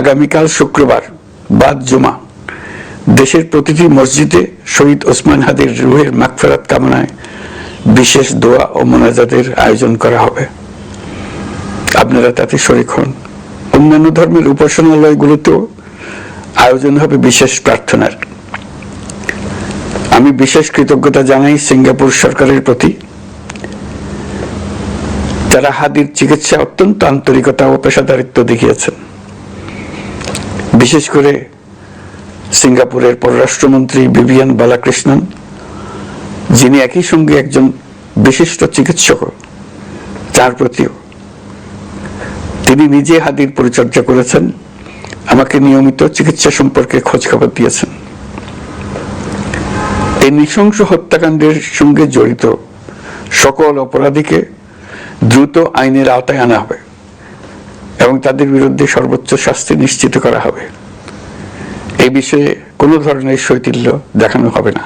আগামীকাল শুক্রবার বাদ জুমা দেশের প্রতিটি মসজিদে শহীদ ওসমান হাদির রুহের মাগফিরাত কামনায় বিশেষ দোয়া ও মোনাজাতের আয়োজন করা হবে। আপনারা তাতে শরীক হন। অন্যান্য ধর্মের উপাসনালয়গুলোতেও আয়োজন হবে বিশেষ প্রার্থনার। আমি বিশেষ কৃতজ্ঞতা জানাই সিঙ্গাপুর সরকারের প্রতি, যারা হাদির চিকিৎসা অত্যন্ত আন্তরিকতা ও পেশাদারিত্ব দেখিয়েছেন। বিশেষ করে সিঙ্গাপুরের পররাষ্ট্রমন্ত্রী ভিভিয়ান বালাকৃষ্ণন, যিনি একই সঙ্গে একজন বিশিষ্ট চিকিৎসক, তার প্রতিও তিনি নিজে হাদির পরিচর্যা করেছেন, আমাকে নিয়মিত চিকিৎসা সম্পর্কে খোঁজ খবর দিয়েছেন। এই নৃশংস হত্যাকাণ্ডের সঙ্গে জড়িত সকল অপরাধীকে দ্রুত আইনের আওতায় আনা হবে এবং তাদের বিরুদ্ধে সর্বোচ্চ শাস্তি নিশ্চিত করা হবে। এই বিষয়ে কোনো ধরনের শৈথিল্য দেখানো হবে না।